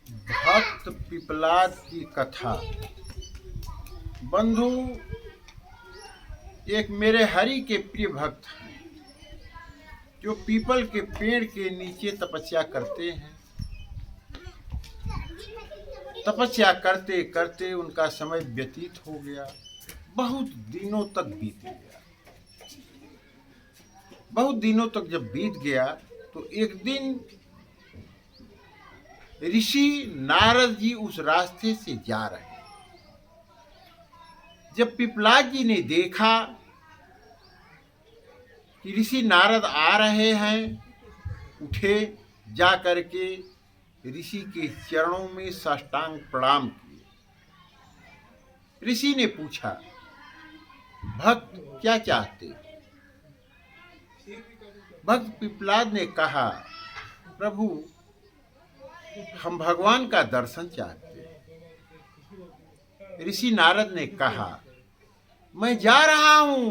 भक्त पिपलाद की कथा। बंधु, एक मेरे हरि के प्रिय भक्त हैं जो पीपल के पेड़ के नीचे तपस्या करते हैं। तपस्या करते करते उनका समय व्यतीत हो गया। बहुत दिनों तक बीत गया। बहुत दिनों तक जब बीत गया तो एक दिन ऋषि नारद जी उस रास्ते से जा रहे। जब पिपलाद जी ने देखा कि ऋषि नारद आ रहे हैं, उठे, जा करके ऋषि के चरणों में साष्टांग प्रणाम किए। ऋषि ने पूछा, भक्त क्या चाहते? भक्त पिपलाद ने कहा, प्रभु हम भगवान का दर्शन चाहते हैं। ऋषि नारद ने कहा, मैं जा रहा हूं,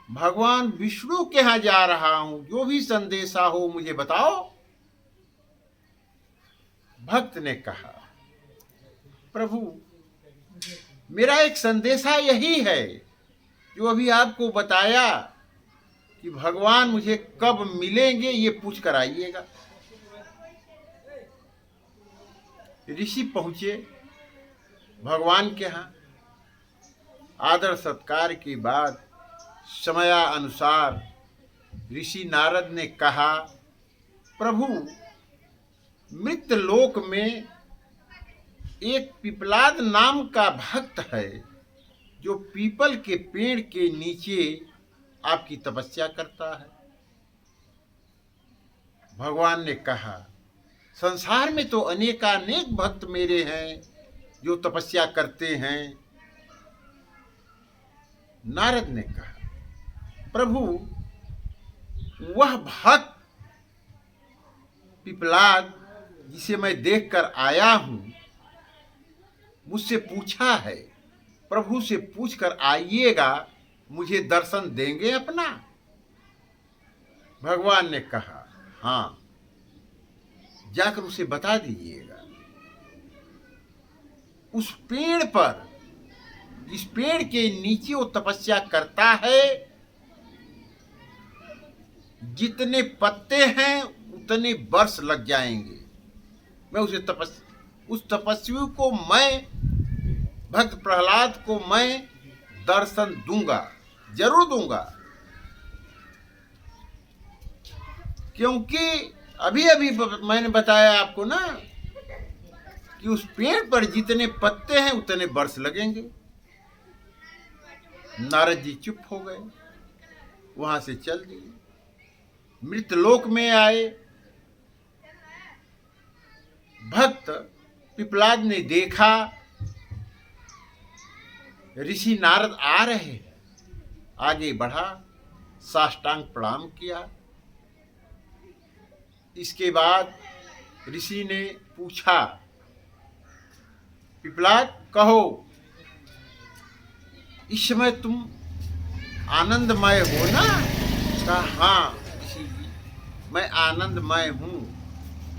भगवान विष्णु के यहां जा रहा हूं, जो भी संदेशा हो मुझे बताओ। भक्त ने कहा, प्रभु मेरा एक संदेशा यही है जो अभी आपको बताया कि भगवान मुझे कब मिलेंगे ये पूछ कर आइएगा। ऋषि पहुंचे भगवान के यहाँ। आदर सत्कार के बाद समयानुसार ऋषि नारद ने कहा, प्रभु मृत्यु लोक में एक पिपलाद नाम का भक्त है जो पीपल के पेड़ के नीचे आपकी तपस्या करता है। भगवान ने कहा, संसार में तो अनेकानेक भक्त मेरे हैं जो तपस्या करते हैं। नारद ने कहा, प्रभु वह भक्त पिपलाद जिसे मैं देखकर आया हूं, मुझसे पूछा है, प्रभु से पूछकर आइएगा, मुझे दर्शन देंगे अपना? भगवान ने कहा, हाँ, जाकर उसे बता दीजिएगा। उस पेड़ पर, जिस पेड़ के नीचे वो तपस्या करता है, जितने पत्ते हैं उतने वर्ष लग जाएंगे। मैं उस तपस्वी को, मैं भक्त प्रहलाद को मैं दर्शन दूंगा, जरूर दूंगा। क्योंकि अभी अभी मैंने बताया आपको ना कि उस पेड़ पर जितने पत्ते हैं उतने वर्ष लगेंगे। नारद जी चुप हो गए, वहां से चल दिए, मृतलोक में आए। भक्त पिपलाद ने देखा ऋषि नारद आ रहे हैं, आगे बढ़ा, साष्टांग प्रणाम किया। इसके बाद ऋषि ने पूछा, पिपलाद कहो, इस समय तुम आनंदमय हो ना? कहा, हाँ ऋषि जी, मैं आनंदमय हूं,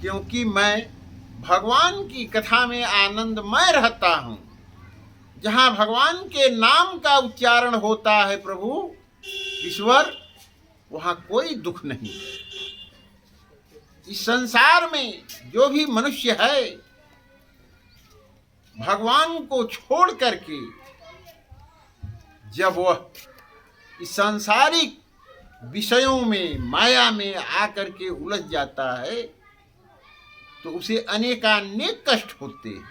क्योंकि मैं भगवान की कथा में आनंदमय रहता हूं। जहां भगवान के नाम का उच्चारण होता है प्रभु ईश्वर, वहां कोई दुख नहीं है। इस संसार में जो भी मनुष्य है, भगवान को छोड़ करके जब वह इस सांसारिक विषयों में, माया में आकर के उलझ जाता है तो उसे अनेकानेक कष्ट होते हैं।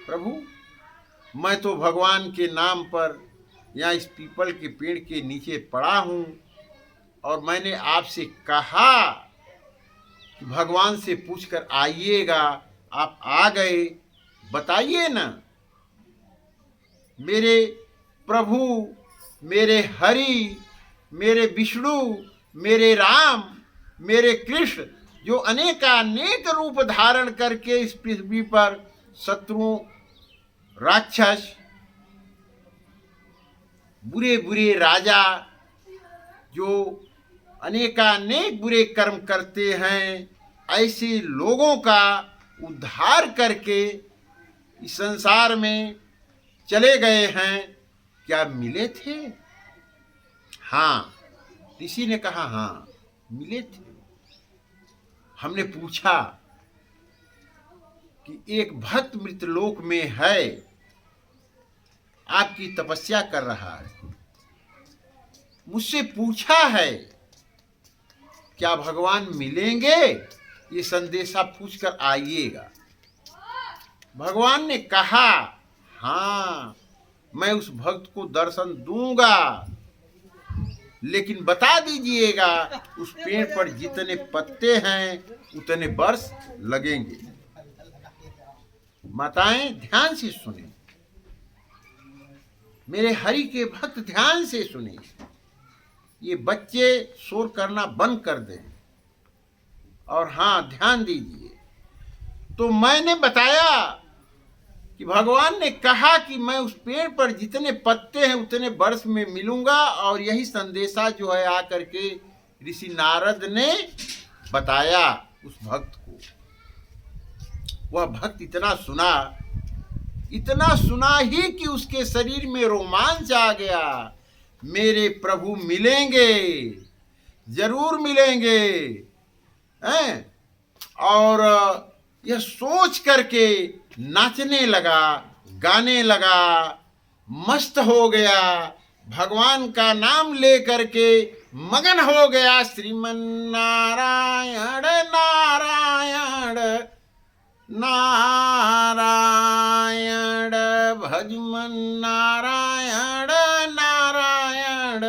प्रभु मैं तो भगवान के नाम पर यहाँ इस पीपल के पेड़ के नीचे पड़ा हूँ, और मैंने आपसे कहा कि भगवान से पूछकर आइएगा, आप आ गए, बताइए ना। मेरे प्रभु, मेरे हरि, मेरे विष्णु, मेरे राम, मेरे कृष्ण, जो अनेकानेक रूप धारण करके इस पृथ्वी पर शत्रुओं, राक्षस, बुरे बुरे राजा जो अनेकानेक बुरे कर्म करते हैं, ऐसे लोगों का उद्धार करके इस संसार में चले गए हैं, क्या मिले थे? हाँ, ऋषि ने कहा हाँ मिले थे। हमने पूछा कि एक भक्त मृतलोक में है, आपकी तपस्या कर रहा है, मुझसे पूछा है क्या भगवान मिलेंगे? ये संदेशा पूछकर आइएगा। भगवान ने कहा हाँ मैं उस भक्त को दर्शन दूंगा, लेकिन बता दीजिएगा उस पेड़ पर जितने पत्ते हैं उतने वर्ष लगेंगे। माताएं ध्यान से सुने, मेरे हरि के भक्त ध्यान से सुने। ये बच्चे शोर करना बंद कर दें और हाँ ध्यान दीजिए। तो मैंने बताया कि भगवान ने कहा कि मैं उस पेड़ पर जितने पत्ते हैं उतने वर्ष में मिलूंगा, और यही संदेशा जो है आकर के ऋषि नारद ने बताया उस भक्त को। वह भक्त इतना सुना ही कि उसके शरीर में रोमांच आ गया। मेरे प्रभु मिलेंगे, जरूर मिलेंगे हैं? और यह सोच करके नाचने लगा, गाने लगा, मस्त हो गया, भगवान का नाम ले करके मगन हो गया। श्रीमन नारायण नारायण नारायण भजमन नारायण नारायण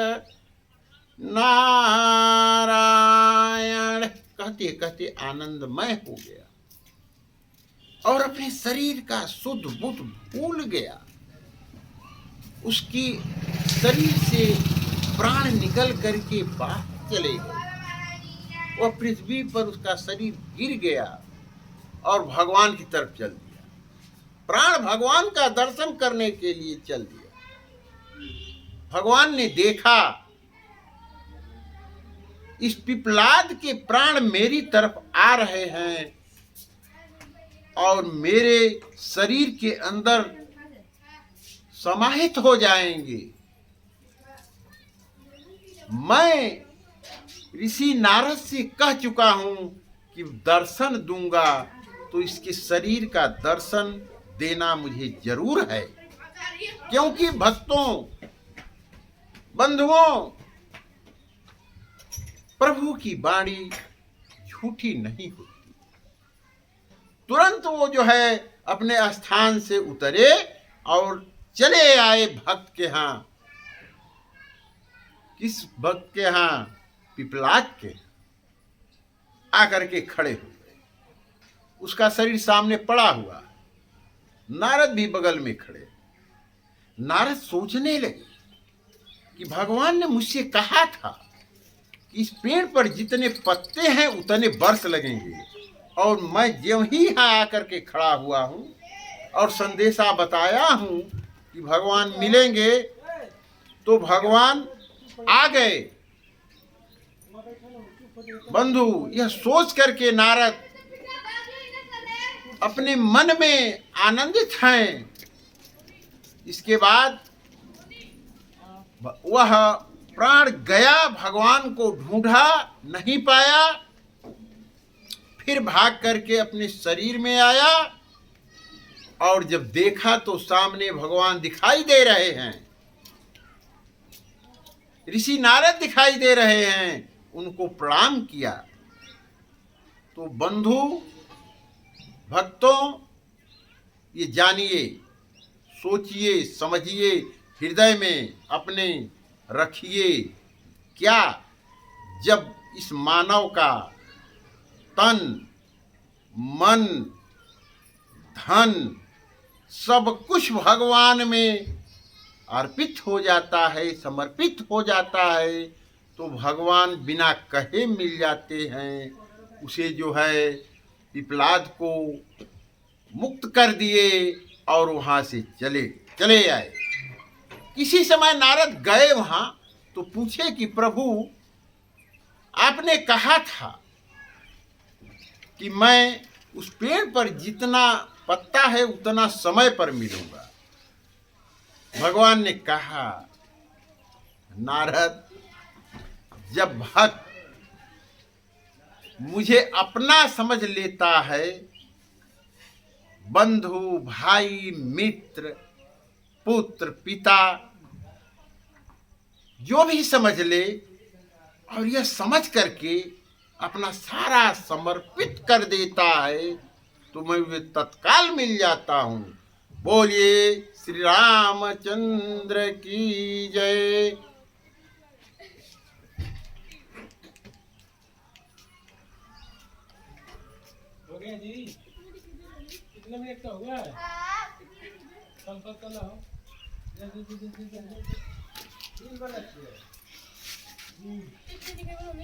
नारायण कहते कहते आनंदमय हो गया और अपने शरीर का शुद्ध बुद्ध भूल गया। उसकी शरीर से प्राण निकल करके बाहर चले गए। वह पृथ्वी पर उसका शरीर गिर गया और भगवान की तरफ चल दिया। प्राण भगवान का दर्शन करने के लिए चल दिया। भगवान ने देखा इस पिपलाद के प्राण मेरी तरफ आ रहे हैं और मेरे शरीर के अंदर समाहित हो जाएंगे। मैं ऋषि नारद से कह चुका हूं कि दर्शन दूंगा, तो इसके शरीर का दर्शन देना मुझे जरूर है, क्योंकि भक्तों बंधुओं प्रभु की वाणी झूठी नहीं होती। तुरंत वो जो है अपने स्थान से उतरे और चले आए भक्त के यहाँ। किस भक्त के यहाँ? पिपलाद के। आकर के खड़े हो गए। उसका शरीर सामने पड़ा हुआ, नारद भी बगल में खड़े। नारद सोचने लगे कि भगवान ने मुझसे कहा था कि इस पेड़ पर जितने पत्ते हैं उतने वर्ष लगेंगे, और मैं ज्यों ही यहाँ आकर के खड़ा हुआ हूँ और संदेशा बताया हूँ कि भगवान मिलेंगे, तो भगवान आ गए। बंधु, यह सोच करके नारद अपने मन में आनंदित हैं। इसके बाद वह प्राण गया, भगवान को ढूंढा, नहीं पाया, फिर भाग करके अपने शरीर में आया और जब देखा तो सामने भगवान दिखाई दे रहे हैं, ऋषि नारद दिखाई दे रहे हैं। उनको प्रणाम किया। तो बंधु भक्तों, ये जानिए, सोचिए, समझिए, हृदय में अपने रखिए, क्या जब इस मानव का तन, मन, धन सब कुछ भगवान में अर्पित हो जाता है, समर्पित हो जाता है, तो भगवान बिना कहे मिल जाते हैं। उसे जो है पिपलाद को मुक्त कर दिए और वहाँ से चले आए। किसी समय नारद गए वहाँ, तो पूछे कि प्रभु आपने कहा था कि मैं उस पेड़ पर जितना पत्ता है उतना समय पर मिलूंगा। भगवान ने कहा, नारद, जब भक्त मुझे अपना समझ लेता है, बंधु, भाई, मित्र, पुत्र, पिता, जो भी समझ ले, और यह समझ करके अपना सारा समर्पित कर देता है, तो मैं वे तत्काल मिल जाता हूँ। बोलिए श्री रामचंद्र की जय। हो गया जी? कितने मिनट का हुआ है? कल हो। जल्दी जल्दी जल्दी जल्दी। 3 बार लगती है।